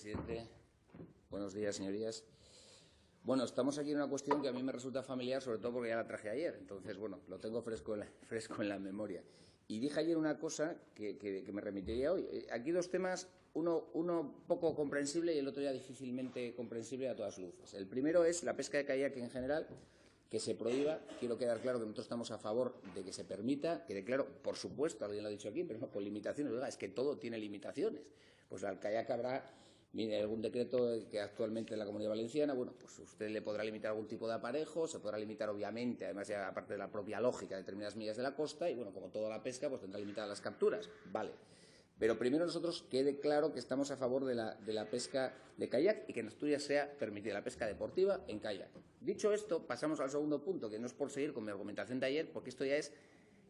presidente. Buenos días, señorías. Bueno, estamos aquí en una cuestión que a mí me resulta familiar, sobre todo porque ya la traje ayer. Entonces, bueno, lo tengo fresco en la memoria. Y dije ayer una cosa que me remitiría hoy. Aquí dos temas, uno poco comprensible y el otro ya difícilmente comprensible a todas luces. El primero es la pesca de kayak en general, que se prohíba. Quiero quedar claro que nosotros estamos a favor de que se permita. Quede claro, por supuesto, alguien lo ha dicho aquí, pero no con limitaciones. Oiga, es que todo tiene limitaciones. Pues al kayak habrá, mire, algún decreto que actualmente en la Comunidad Valenciana, bueno, pues usted le podrá limitar algún tipo de aparejo, se podrá limitar obviamente, además ya aparte de la propia lógica, determinadas millas de la costa y, bueno, como toda la pesca, pues tendrá limitadas las capturas. Vale. Pero primero nosotros quede claro que estamos a favor de la pesca de kayak y que en Asturias sea permitida la pesca deportiva en kayak. Dicho esto, pasamos al segundo punto, que no es por seguir con mi argumentación de ayer, porque esto ya es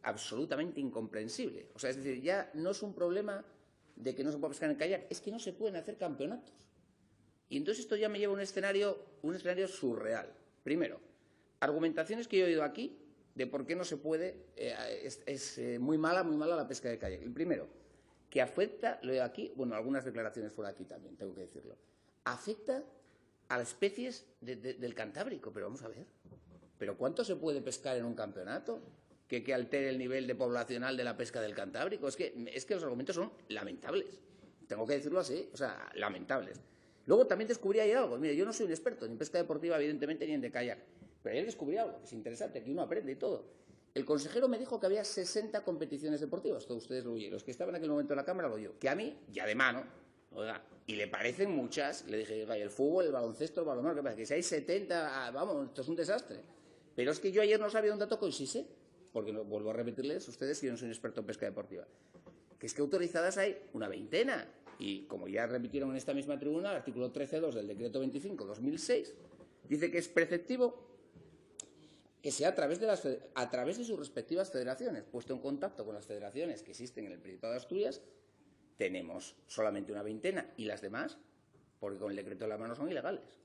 absolutamente incomprensible. O sea, es decir, ya no es un problema de que no se pueda pescar en kayak, es que no se pueden hacer campeonatos. Y entonces esto ya me lleva a un escenario surreal. Primero, argumentaciones que yo he oído aquí de por qué no se puede, es muy mala la pesca de kayak. El primero, que afecta, lo he aquí, bueno, algunas declaraciones fuera aquí también, tengo que decirlo, afecta a las especies del Cantábrico. Pero vamos a ver, ¿pero cuánto se puede pescar en un campeonato que altere el nivel de poblacional de la pesca del Cantábrico? Es que los argumentos son lamentables, tengo que decirlo así, o sea, lamentables. Luego también descubrí ahí algo. Mire, yo no soy un experto ni en pesca deportiva, evidentemente, ni en de kayak, pero ayer descubrí algo que es interesante, que uno aprende y todo. El consejero me dijo que había 60 competiciones deportivas, todos ustedes lo oyeron, los que estaban en aquel momento en la Cámara lo oyó, que a mí, ya de mano, oiga, y le parecen muchas, le dije, oiga, el fútbol, el baloncesto, el balonmano, ¿qué pasa? Que si hay 70, vamos, esto es un desastre. Pero es que yo ayer no sabía un dato que hoy sí sé, porque no, vuelvo a repetirles a ustedes que yo no soy un experto en pesca deportiva, que es que autorizadas hay una veintena. Y como ya repitieron en esta misma tribuna, el artículo 13.2 del decreto 25/2006 dice que es preceptivo que sea a través de sus respectivas federaciones. Puesto en contacto con las federaciones que existen en el Principado de Asturias, tenemos solamente una veintena y las demás, porque con el decreto de la mano son ilegales.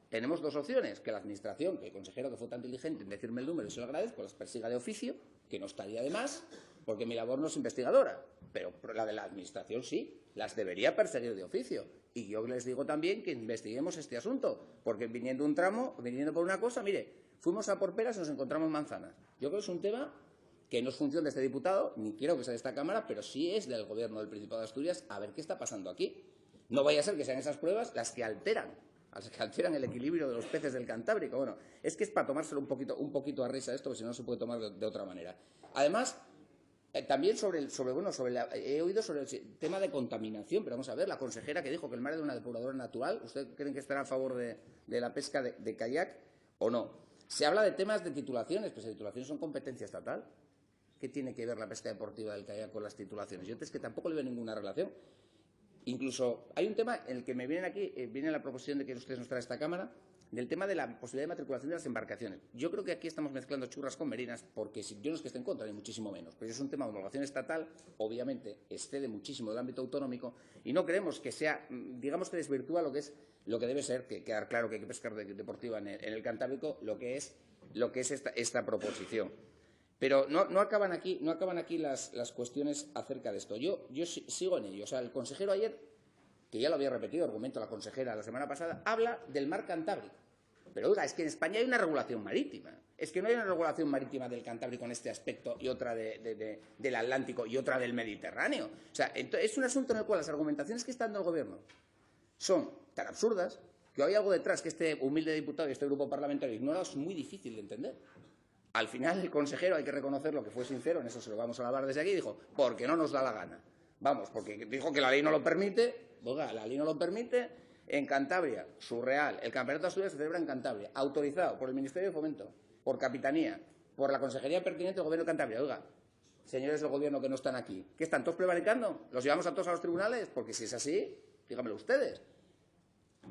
Tenemos dos opciones, que la Administración, que el consejero que fue tan diligente en decirme el número y se lo agradezco, las persiga de oficio, que no estaría de más, porque mi labor no es investigadora, pero la de la Administración sí, las debería perseguir de oficio. Y yo les digo también que investiguemos este asunto, porque viniendo un tramo, viniendo por una cosa, mire, fuimos a por peras y nos encontramos manzanas. Yo creo que es un tema que no es función de este diputado, ni quiero que sea de esta Cámara, pero sí es del Gobierno del Principado de Asturias, a ver qué está pasando aquí. No vaya a ser que sean esas pruebas las que alteran el equilibrio de los peces del Cantábrico. Bueno, es que es para tomárselo un poquito a risa esto, porque si no se puede tomar de otra manera. Además, también he oído sobre el tema de contaminación, pero vamos a ver, la consejera que dijo que el mar es una depuradora natural, ¿usted creen que estará a favor de la pesca de kayak o no? Se habla de temas de titulaciones, pues las titulaciones son competencia estatal. ¿Qué tiene que ver la pesca deportiva del kayak con las titulaciones? Yo es que tampoco le veo ninguna relación. Incluso hay un tema en el que me vienen aquí, viene la proposición de que ustedes nos traen a esta Cámara, del tema de la posibilidad de matriculación de las embarcaciones. Yo creo que aquí estamos mezclando churras con merinas, porque yo no es que esté en contra, ni muchísimo menos, pero es un tema de homologación estatal, obviamente excede muchísimo del ámbito autonómico, y no creemos que sea, digamos que desvirtúa lo que debe ser, que quedar claro que hay que pescar deportiva en el Cantábrico, lo que es esta proposición. Pero no acaban aquí las cuestiones acerca de esto. Yo sigo en ello. O sea, el consejero ayer, que ya lo había repetido, argumento la consejera la semana pasada, habla del mar Cantábrico. Pero oiga, es que en España hay una regulación marítima. Es que no hay una regulación marítima del Cantábrico en este aspecto y otra del Atlántico y otra del Mediterráneo. O sea, es un asunto en el cual las argumentaciones que está dando el Gobierno son tan absurdas que hay algo detrás que este humilde diputado y este grupo parlamentario ignora, es muy difícil de entender. Al final el consejero, hay que reconocerlo, que fue sincero, en eso se lo vamos a alabar desde aquí, dijo, porque no nos da la gana. Vamos, porque dijo que la ley no lo permite, oiga, la ley no lo permite, en Cantabria, surreal, el Campeonato de Asturias se celebra en Cantabria, autorizado por el Ministerio de Fomento, por Capitanía, por la Consejería pertinente del Gobierno de Cantabria. Oiga, señores del Gobierno que no están aquí, ¿qué están todos prevaricando? ¿Los llevamos a todos a los tribunales? Porque si es así, díganmelo ustedes.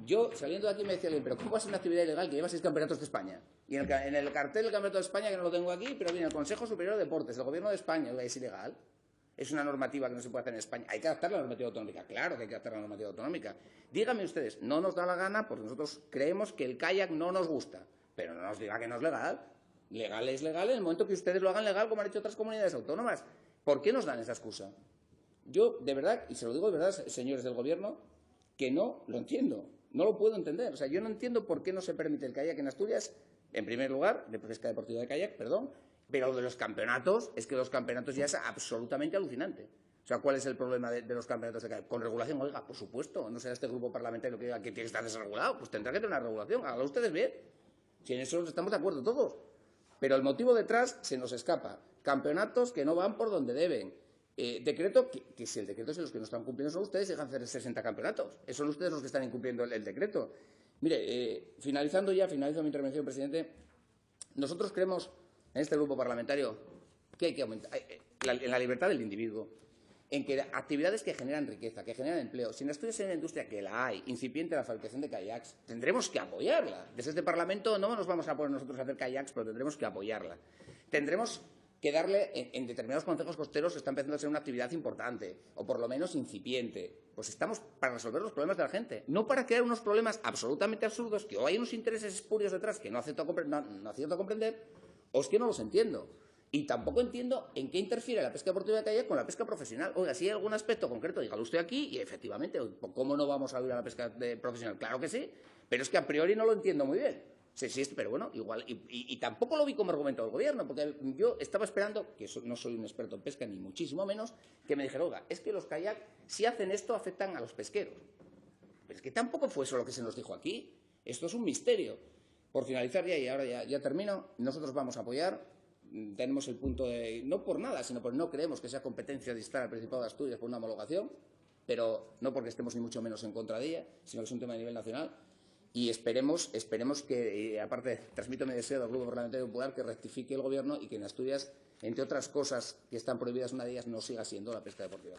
Yo, saliendo de aquí, me decía, pero ¿cómo va a ser una actividad ilegal que lleva 6 campeonatos de España? Y en el cartel del Campeonato de España, que no lo tengo aquí, pero viene el Consejo Superior de Deportes, el Gobierno de España, ¿es ilegal? Es una normativa que no se puede hacer en España. Hay que adaptar la normativa autonómica. Claro que hay que adaptar la normativa autonómica. Díganme ustedes, no nos da la gana porque nosotros creemos que el kayak no nos gusta. Pero no nos diga que no es legal. Legal es legal en el momento que ustedes lo hagan legal, como han hecho otras comunidades autónomas. ¿Por qué nos dan esa excusa? Yo, de verdad, y se lo digo de verdad, señores del Gobierno, que no lo entiendo, no lo puedo entender. O sea, yo no entiendo por qué no se permite el kayak en Asturias, en primer lugar, de pesca deportiva de kayak, perdón, pero de los campeonatos, es que los campeonatos ya es absolutamente alucinante. O sea, ¿cuál es el problema de los campeonatos de kayak? ¿Con regulación? Oiga, por supuesto, no será este grupo parlamentario que diga que tiene que estar desregulado, pues tendrá que tener una regulación, háganlo ustedes bien. Si en eso estamos de acuerdo todos. Pero el motivo detrás se nos escapa. Campeonatos que no van por donde deben. Decreto, que si el decreto es los que no están cumpliendo son ustedes, dejan hacer 60 campeonatos. Son ustedes los que están incumpliendo el decreto. Mire, finalizo mi intervención, presidente. Nosotros creemos, en este grupo parlamentario, que hay que aumentar en la libertad del individuo, en que actividades que generan riqueza, que generan empleo. Si en Asturias hay una industria que la hay, incipiente la fabricación de kayaks, tendremos que apoyarla. Desde este Parlamento no nos vamos a poner nosotros a hacer kayaks, pero tendremos que apoyarla. Tendremos que darle, en determinados concejos costeros está empezando a ser una actividad importante, o por lo menos incipiente. Pues estamos para resolver los problemas de la gente, no para crear unos problemas absolutamente absurdos, que o hay unos intereses espurios detrás que no acierto a comprender, o es que no los entiendo. Y tampoco entiendo en qué interfiere la pesca deportiva de kayak con la pesca profesional. Oiga, si hay algún aspecto concreto, dígalo usted aquí y efectivamente, ¿cómo no vamos a ir a la pesca profesional? Claro que sí, pero es que a priori no lo entiendo muy bien. Sí, pero bueno, igual. Y tampoco lo vi como argumento del Gobierno, porque yo estaba esperando, que no soy un experto en pesca ni muchísimo menos, que me dijera, oiga, es que los kayak, si hacen esto, afectan a los pesqueros. Pero es que tampoco fue eso lo que se nos dijo aquí. Esto es un misterio. Por finalizar ya, y ahora ya termino, nosotros vamos a apoyar. Tenemos el punto de, no por nada, sino porque no creemos que sea competencia de instar al Principado de Asturias por una homologación, pero no porque estemos ni mucho menos en contra de ella, sino que es un tema a nivel nacional. Y esperemos que, aparte, transmito mi deseo al Grupo Parlamentario Popular que rectifique el Gobierno y que en Asturias, entre otras cosas que están prohibidas, una de ellas no siga siendo la pesca deportiva.